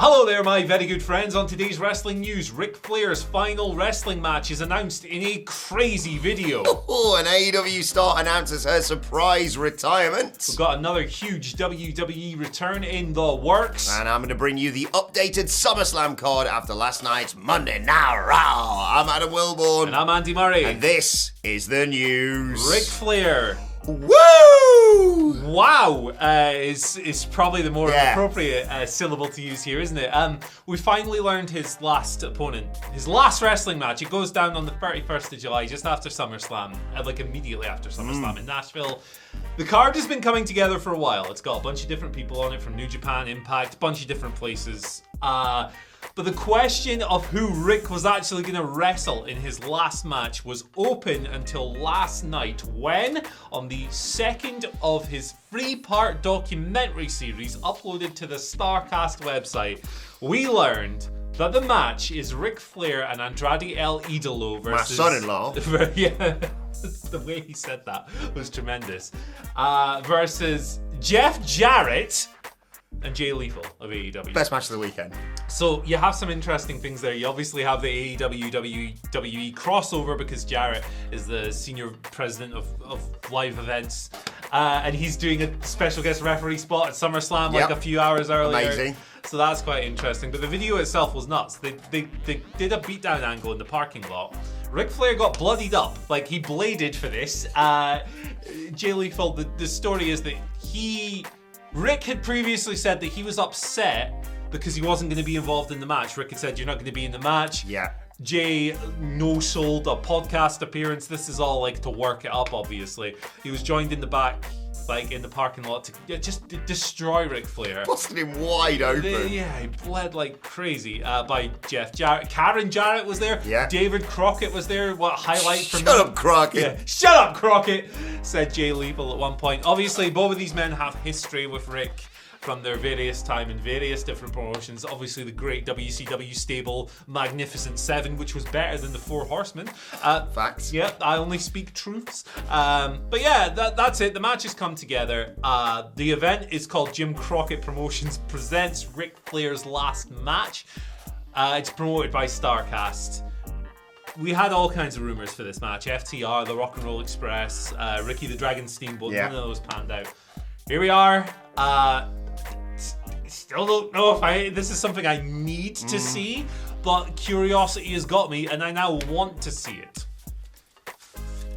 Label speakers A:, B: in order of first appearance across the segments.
A: Hello there, my very good friends. On today's wrestling news, Ric Flair's final wrestling match is announced in a crazy video.
B: Oh, an AEW star announces her surprise retirement.
A: We've got another huge WWE return in the works.
B: And I'm going to bring you the updated SummerSlam card after last night's Monday Night Raw. I'm Adam Wilborn.
A: And I'm Andy Murray.
B: And this is the news.
A: Ric Flair.
B: Woo!
A: Wow is probably the more appropriate syllable to use here, isn't it? We finally learned his last opponent, his last wrestling match. It goes down on the 31st of July, just after SummerSlam, like immediately after SummerSlam in Nashville. The card has been coming together for a while. It's got a bunch of different people on it from New Japan, Impact, a bunch of different places. But the question of who Rick was actually going to wrestle in his last match was open until last night when, on the second of his three-part documentary series uploaded to the StarCast website, we learned that the match is Ric Flair and Andrade El Idolo versus...
B: My son-in-law.
A: Yeah, the way he said that was tremendous. Versus Jeff Jarrett and Jay Lethal of AEW.
B: Best match of the weekend.
A: So you have some interesting things there. You obviously have the AEW WWE crossover because Jarrett is the senior president of live events, and he's doing a special guest referee spot at SummerSlam like a few hours earlier.
B: Amazing.
A: So that's quite interesting. But the video itself was nuts. They did a beatdown angle in the parking lot. Ric Flair got bloodied up, like he bladed for this. Jay Lethal, the story is that Rick had previously said that he was upset because he wasn't going to be involved in the match. Rick had said, "You're not going to be in the match."
B: Yeah. Jay
A: no-sold a podcast appearance. This is all like to work it up, obviously. He was joined in the back, like in the parking lot, to just destroy Ric Flair.
B: Busted him wide open.
A: Yeah, he bled like crazy by Jeff Jarrett. Karen Jarrett was there.
B: Yeah.
A: David Crockett was there. What highlight from
B: Shut up, Crockett.
A: Yeah. Shut up, Crockett, said Jay Lethal at one point. Obviously, both of these men have history with Rick from their various time in various different promotions. Obviously, the great WCW stable, Magnificent Seven, which was better than the Four Horsemen.
B: Facts.
A: Yeah, I only speak truths. But yeah, that's it. The match has come together. The event is called Jim Crockett Promotions Presents Ric Flair's Last Match. It's promoted by StarCast. We had all kinds of rumors for this match. FTR, the Rock and Roll Express, Ricky the Dragon Steamboat. None of those panned out. Here we are. Still don't know if this is something I need to see, but curiosity has got me and I now want to see it.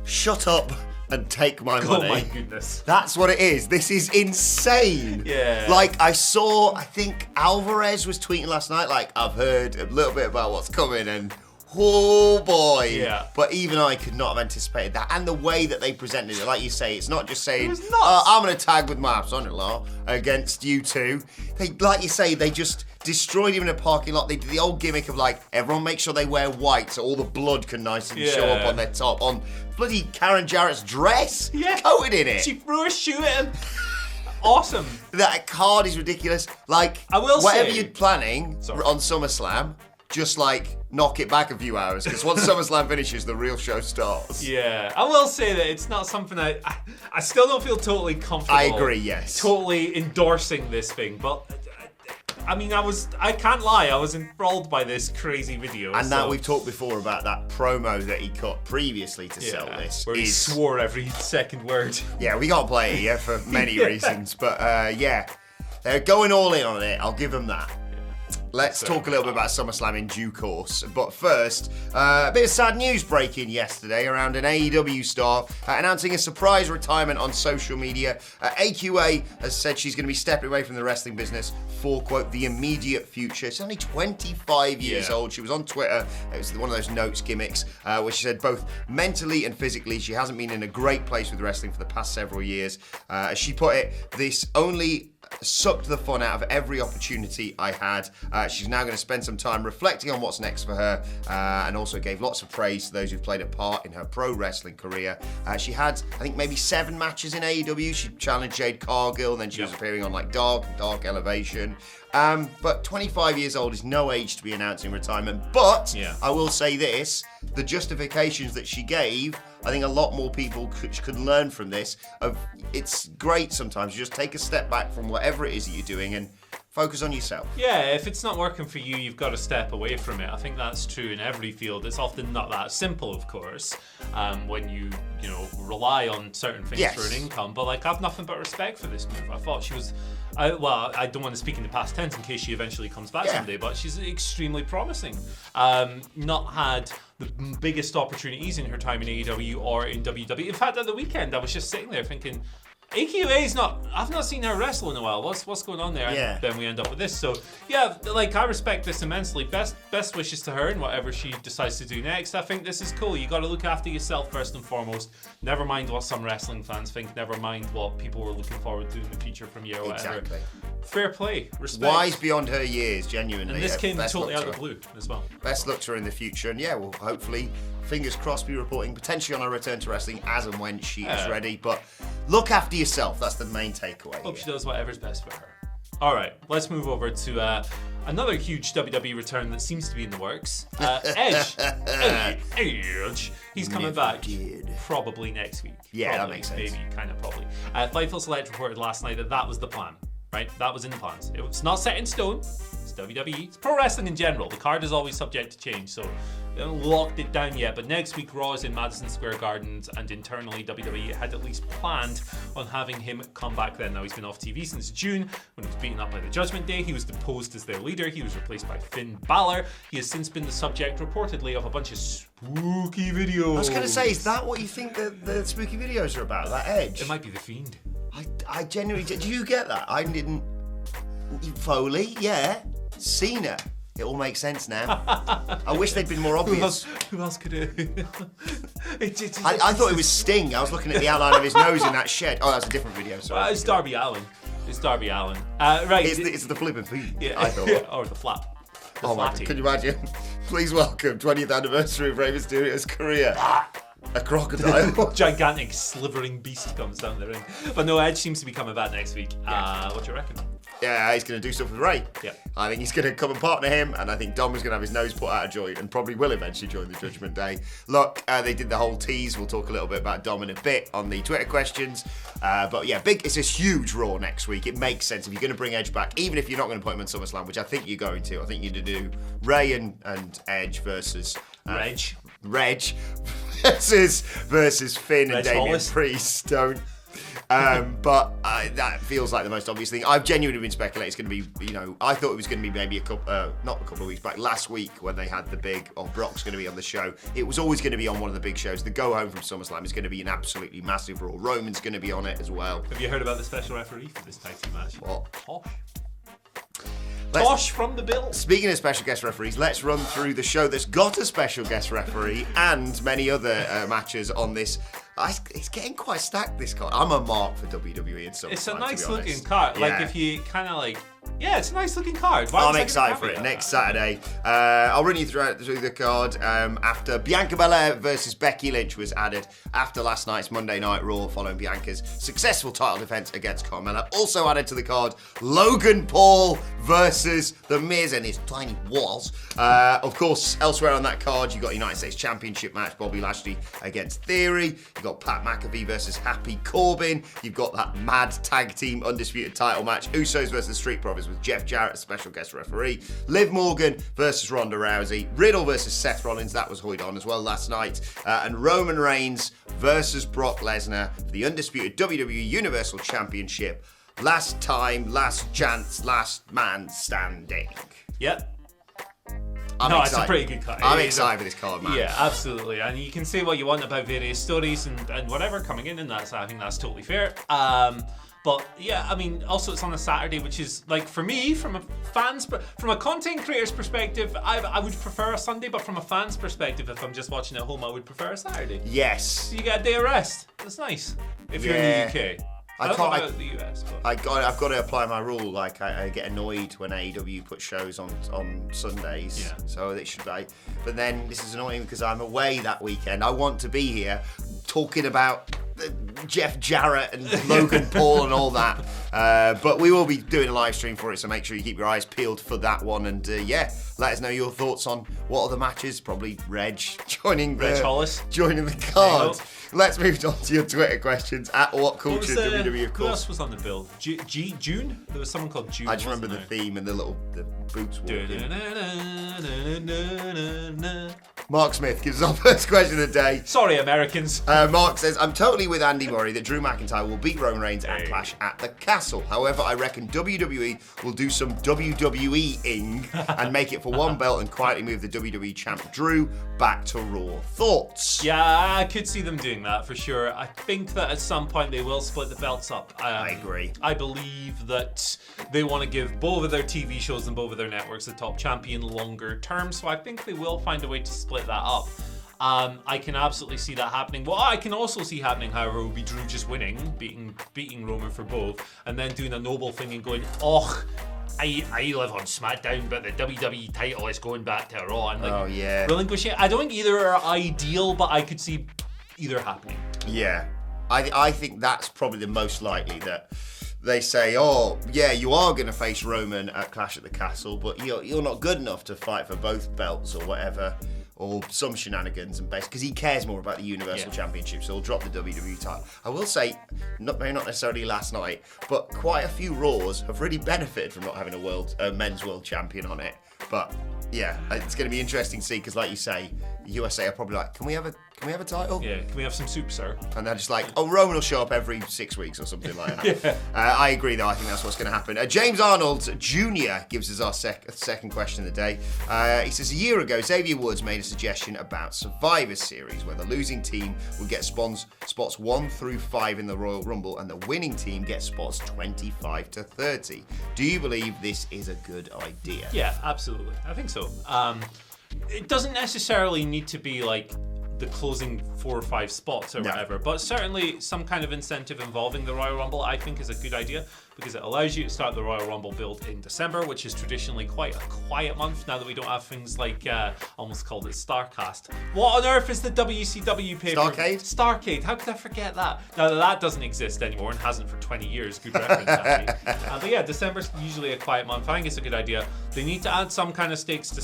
B: Shut up and take my money.
A: Oh my goodness.
B: That's what it is. This is insane.
A: Yeah.
B: Like, I think Alvarez was tweeting last night, like, I've heard a little bit about what's coming and oh boy.
A: Yeah.
B: But even I could not have anticipated that. And the way that they presented it, like you say, it's not just saying, I'm going to tag with my son-in-law against you two. They, like you say, they just destroyed him in a parking lot. They did the old gimmick of like, everyone make sure they wear white so all the blood can nicely show up on their top. On bloody Karen Jarrett's dress.
A: Yeah.
B: Coated in it.
A: She threw a shoe at him. Awesome.
B: That card is ridiculous. Like,
A: I will
B: whatever
A: say,
B: you're planning on SummerSlam, just like knock it back a few hours because once SummerSlam finishes, the real show starts.
A: Yeah, I will say that it's not something I still don't feel totally comfortable.
B: I agree, yes.
A: Totally endorsing this thing, but I mean, I can't lie, I was enthralled by this crazy video.
B: And that we've talked before about that promo that he cut previously to sell this.
A: Where he swore every second word.
B: Yeah, we can't play it here for many reasons, but they're going all in on it. I'll give them that. Let's talk a little bit about SummerSlam in due course. But first, a bit of sad news breaking yesterday around an AEW star announcing a surprise retirement on social media. AQA has said she's going to be stepping away from the wrestling business for, quote, the immediate future. She's only 25 years old. She was on Twitter. It was one of those notes gimmicks where she said both mentally and physically she hasn't been in a great place with wrestling for the past several years. As she put it, this only sucked the fun out of every opportunity I had. She's now going to spend some time reflecting on what's next for her, and also gave lots of praise to those who've played a part in her pro wrestling career. She had, I think, maybe 7 matches in AEW. She challenged Jade Cargill, and then she was appearing on like Dark Elevation. But 25 years old is no age to be announcing retirement. But I will say this, the justifications that she gave, I think a lot more people could learn from this. It's great sometimes. You just take a step back from whatever it is that you're doing and Focus on yourself.
A: Yeah, if it's not working for you, you've got to step away from it. I think that's true in every field. It's often not that simple, of course, when you rely on certain things for an income. But like, I've nothing but respect for this move. I thought she was. I don't want to speak in the past tense in case she eventually comes back someday, but she's extremely promising. Not had the biggest opportunities in her time in AEW or in WWE. In fact, at the weekend, I was just sitting there thinking, AQA's I've not seen her wrestle in a while. What's going on there?
B: Yeah.
A: And then we end up with this. So yeah, like, I respect this immensely. Best wishes to her in whatever she decides to do next. I think this is cool. You got to look after yourself first and foremost. Never mind what some wrestling fans think. Never mind what people were looking forward to in the future from you or whatever.
B: Exactly.
A: Fair play. Respect.
B: Wise beyond her years, genuinely.
A: And this came totally out of the blue as well.
B: Best luck to her in the future, and we'll hopefully, fingers crossed, be reporting potentially on her return to wrestling as and when she is ready. But look after yourself. That's the main takeaway.
A: Hope she does whatever's best for her. All right, let's move over to another huge WWE return that seems to be in the works. Edge. He's coming back probably next week.
B: Yeah,
A: probably,
B: that makes sense.
A: Maybe, kind of probably. Fightful Select reported last night that was the plan. Right, that was in the plans. It's not set in stone. It's WWE. It's pro wrestling in general. The card is always subject to change, so they haven't locked it down yet. But next week, Raw is in Madison Square Gardens, and internally, WWE had at least planned on having him come back then. Now, he's been off TV since June when he was beaten up by the Judgment Day. He was deposed as their leader. He was replaced by Finn Balor. He has since been the subject, reportedly, of a bunch of spooky videos.
B: I was going to say, is that what you think the spooky videos are about? That Edge?
A: It might be The Fiend.
B: I genuinely... Do you get that? I didn't... Foley, yeah. Cena. It all makes sense now. I wish they'd been more obvious.
A: Who else could it?
B: I thought it was Sting. I was looking at the outline of his nose in that shed. Oh, that's a different video, sorry.
A: It's Darby Allin. Right.
B: It's the flipping feet,
A: yeah.
B: I thought.
A: Or the flap.
B: Oh my God, can you imagine? Please welcome 20th anniversary of Rey Mysterio's career. A crocodile.
A: Gigantic slithering beast comes down the ring. But no, Edge seems to be coming back next week. What do you reckon?
B: Yeah, he's going to do stuff with Ray.
A: Yeah.
B: I think he's going to come and partner him, and I think Dom is going to have his nose put out of joint and probably will eventually join the Judgment Day. Look, they did the whole tease. We'll talk a little bit about Dom in a bit on the Twitter questions. But yeah, it's a huge Raw next week. It makes sense if you're going to bring Edge back, even if you're not going to put him on SummerSlam, which I think you're going to. I think you're going to do Ray and Edge versus... Reg versus Finn and Damian Priest. But that feels like the most obvious thing. I've genuinely been speculating it's going to be, I thought it was going to be maybe not a couple of weeks back, last week when they had the big, Brock's going to be on the show. It was always going to be on one of the big shows. The go home from SummerSlam is going to be an absolutely massive Raw. Roman's going to be on it as well.
A: Have you heard about the special referee for this tag team match?
B: What?
A: Tosh from the Bill.
B: Speaking of special guest referees, let's run through the show that's got a special guest referee and many other matches on this. It's getting quite stacked, this card. I'm a mark for WWE and SummerSlam.
A: It's a nice looking card. Like, if you kind of like... Yeah, it's a nice looking card.
B: I'm excited for it. Next Saturday. I'll run you through the card after Bianca Belair versus Becky Lynch was added after last night's Monday Night Raw following Bianca's successful title defense against Carmella. Also added to the card, Logan Paul versus The Miz and his tiny walls. Of course, elsewhere on that card, you've got United States Championship match, Bobby Lashley against Theory. You've got Pat McAfee versus Happy Corbin. You've got that mad tag team undisputed title match, Usos versus Street Profits with Jeff Jarrett as special guest referee. Liv Morgan versus Ronda Rousey. Riddle versus Seth Rollins. That was hoid on as well last night. And Roman Reigns versus Brock Lesnar for the undisputed WWE Universal Championship. Last time, last chance, last man standing.
A: Yep.
B: It's
A: a pretty good card.
B: I'm excited for this card, man.
A: Yeah, absolutely. And you can say what you want about various stories and whatever coming in that, so I think that's totally fair. But yeah, I mean, also it's on a Saturday, which is like, for me, from a content creator's perspective, I would prefer a Sunday, but from a fan's perspective, if I'm just watching at home, I would prefer a Saturday.
B: Yes.
A: So you get a day of rest. That's nice. If you're in the UK. I don't know about the US. But.
B: I've got to apply my rule. Like, I get annoyed when AEW puts shows on Sundays.
A: Yeah.
B: So it should be. But then this is annoying because I'm away that weekend. I want to be here talking about Jeff Jarrett and Logan Paul and all that. But we will be doing a live stream for it, so make sure you keep your eyes peeled for that one. And let us know your thoughts on what are the matches. Probably Reg joining the
A: Hollis
B: joining the card. Let's move on to your Twitter questions at WhatCulture WWE, of
A: Who
B: course.
A: else was on the bill? June? There was someone called June.
B: I just remember the theme and the boots walking. Mark Smith gives us our first question of the day.
A: Sorry, Americans.
B: Mark says, I'm totally with Andy Murray that Drew McIntyre will beat Roman Reigns at Clash at the Castle. However, I reckon WWE will do some WWE-ing and make it for one belt and quietly move the WWE champ Drew back to Raw. Thoughts?
A: Yeah, I could see them doing that for sure. I think that at some point they will split the belts up.
B: I agree.
A: I believe that they want to give both of their TV shows and both of their networks the top champion longer term, so I think they will find a way to split that up. I can absolutely see that happening. What I can also see happening, however, will be Drew just winning, beating Roman for both, and then doing a noble thing and going, I live on SmackDown, but the WWE title is going back to Raw. And relinquish it. I don't think either are ideal, but I could see either happening.
B: Yeah. I think that's probably the most likely, that they say, oh, yeah, you are going to face Roman at Clash at the Castle, but you're not good enough to fight for both belts or whatever, or some shenanigans, and because he cares more about the Universal Championship, so he'll drop the WWE title. I will say, not necessarily last night, but quite a few Raws have really benefited from not having a men's world champion on it. But yeah, it's going to be interesting to see, because like you say, the USA are probably like, can we have a title?
A: Yeah, can we have some soup, sir?
B: And they're just like, oh, Roman will show up every 6 weeks or something like that. I agree, though. I think that's what's going to happen. James Arnold Jr. gives us our second question of the day. He says, a year ago, Xavier Woods made a suggestion about Survivor Series, where the losing team would get spots 1 through 5 in the Royal Rumble, and the winning team gets spots 25 to 30. Do you believe this is a good idea?
A: Yeah, absolutely. I think so. It doesn't necessarily need to be like the closing 4 or 5 spots or whatever, but certainly some kind of incentive involving the Royal Rumble I think is a good idea, because it allows you to start the Royal Rumble build in December, which is traditionally quite a quiet month now that we don't have things like, almost called it Starcast. What on earth is the WCW paper? Starcade. How could I forget that? Now that doesn't exist anymore and hasn't for 20 years. Good reference, actually. But yeah, December's usually a quiet month. I think it's a good idea. They need to add some kind of stakes to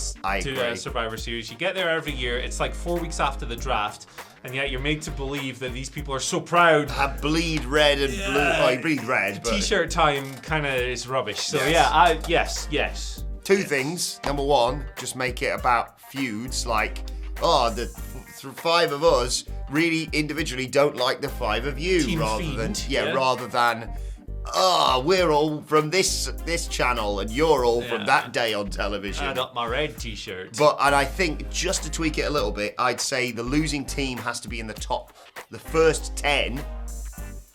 A: Survivor Series. You get there every year. It's like 4 weeks after the draft. And yet you're made to believe that these people are so proud.
B: Have bleed red and blue. Oh, you bleed red. But
A: T-shirt time kind of is rubbish. So yes.
B: Two things. Number one, just make it about feuds. Like, the 5 of us really individually don't like the 5 of you,
A: Team
B: rather
A: Fiend,
B: than rather than. We're all from this channel and you're all from that day on television.
A: I got my red t-shirt.
B: And I think just to tweak it a little bit, I'd say the losing team has to be in the first 10,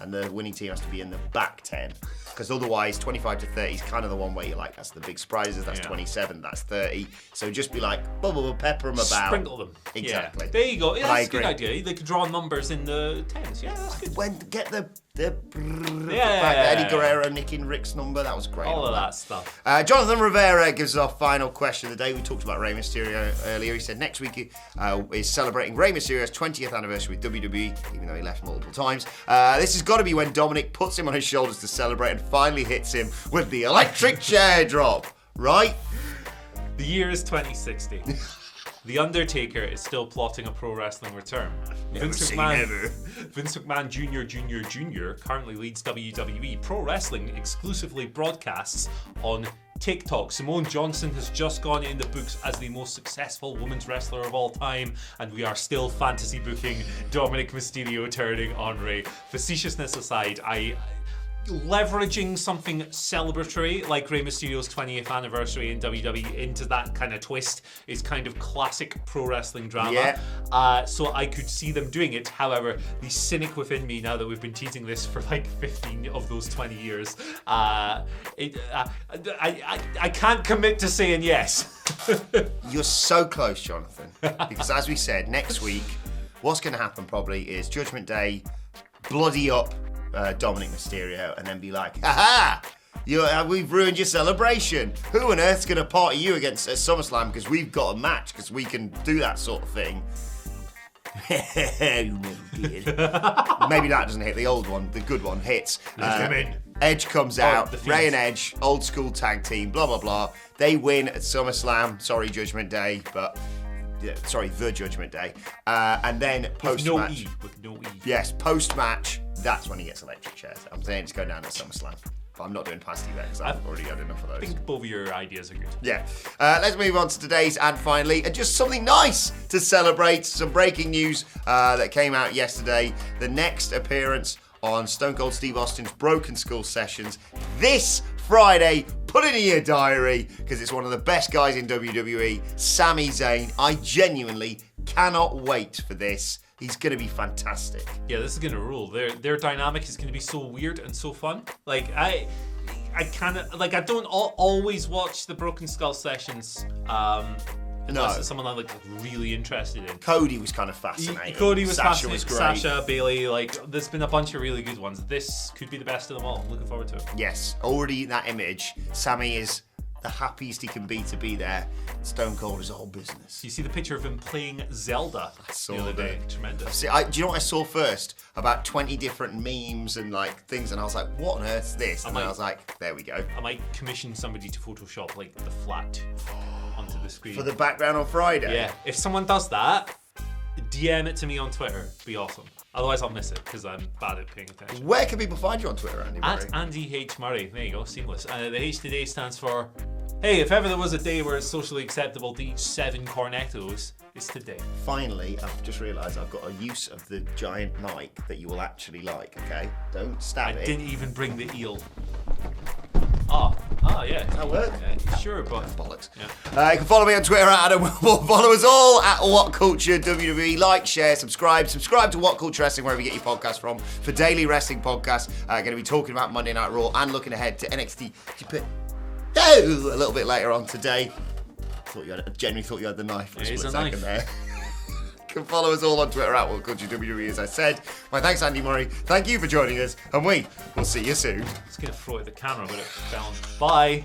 B: and the winning team has to be in the back 10. Because otherwise, 25 to 30 is kind of the one where you're like, that's the big surprises, that's 27, that's 30. So just be like, pepper them about.
A: Sprinkle them.
B: Exactly.
A: Yeah. There you go. Yeah, that's a good idea. They could draw numbers in the 10s. Yeah, that's good.
B: Get the Eddie Guerrero nicking Ric's number, that was great.
A: All of that stuff.
B: Jonathan Rivera gives us our final question of the day. We talked about Rey Mysterio earlier. He said next week is celebrating Rey Mysterio's 20th anniversary with WWE, even though he left multiple times. This has got to be when Dominic puts him on his shoulders to celebrate and finally hits him with the electric chair drop, right?
A: The year is 2060. The Undertaker is still plotting a pro wrestling return. Vince McMahon Jr. currently leads WWE Pro Wrestling exclusively broadcasts on TikTok. Simone Johnson has just gone in the books as the most successful women's wrestler of all time, and we are still fantasy booking Dominic Mysterio turning on Rey. Facetiousness aside, leveraging something celebratory like Rey Mysterio's 20th anniversary in WWE into that kind of twist is kind of classic pro wrestling drama. So I could see them doing it. However, the cynic within me, now that we've been teasing this for like 15 of those 20 years, I can't commit to saying yes.
B: You're so close, Jonathan, because as we said, next week, what's going to happen probably is Judgment Day, bloody up Dominic Mysterio, and then be like, ha ha! We've ruined your celebration. Who on earth's going to party you against at SummerSlam because we've got a match, because we can do that sort of thing. You never did. Maybe that doesn't hit. The old one, the good one, hits. Edge comes out. Rey and Edge, old school tag team, blah, blah, blah. They win at SummerSlam. Sorry, Judgment Day, but the Judgment Day. And then post-match.
A: With no E.
B: Yes, post-match, that's when he gets electric chairs. I'm saying it's going down at SummerSlam. But I'm not doing past event because I've already had enough of those.
A: I think both of your ideas are good.
B: Yeah. Let's move on to today's and finally, and just something nice to celebrate. Some breaking news that came out yesterday. The next appearance on Stone Cold Steve Austin's Broken Skull Sessions this Friday. Put it in your diary because it's one of the best guys in WWE, Sami Zayn. I genuinely cannot wait for this. He's going to be fantastic.
A: Yeah, this is going to rule. Their dynamic is going to be so weird and so fun. Like, I don't always watch the Broken Skull Sessions. Unless it's someone I'm like really interested in.
B: Cody was kind of fascinating.
A: Cody was
B: Sasha
A: fascinating.
B: was great.
A: Sasha, Bayley, there's been a bunch of really good ones. This could be the best of them all. I'm looking forward to it.
B: Yes, already in that image, Sami is the happiest he can be to be there. Stone Cold is all business.
A: You see the picture of him playing Zelda the other day. Tremendous.
B: Do you know what I saw first? About 20 different memes and things, and I was like, what on earth's this? And then I was like, there we go.
A: I might commission somebody to Photoshop the flat onto the screen.
B: For the background on Friday?
A: Yeah. If someone does that, DM it to me on Twitter. It'd be awesome. Otherwise, I'll miss it because I'm bad at paying attention.
B: Where can people find you on Twitter, Andy Murray?
A: At Andy H. Murray. There you go. Seamless. The H today stands for, hey, if ever there was a day where it's socially acceptable to eat 7 cornettos, it's today.
B: Finally, I've just realised I've got a use of the giant mic that you will actually like, okay? Don't stab it.
A: I didn't even bring the eel. Yeah.
B: Does that work?
A: Yeah, sure, but
B: bollocks.
A: Yeah.
B: You can follow me on Twitter at Adam Wilmore. Follow us all at WhatCulture WWE. Like, share, subscribe. Subscribe to WhatCulture Wrestling wherever you get your podcast from for daily wrestling podcasts. Going to be talking about Monday Night Raw and looking ahead to NXT a little bit later on today. I genuinely thought you had the knife for a split second there. You can follow us all on Twitter at WhatCulture WWE, as I said. My thanks, Andy Murray. Thank you for joining us, and we will see you soon.
A: I was going to throw it at the camera, but it fell. Bye.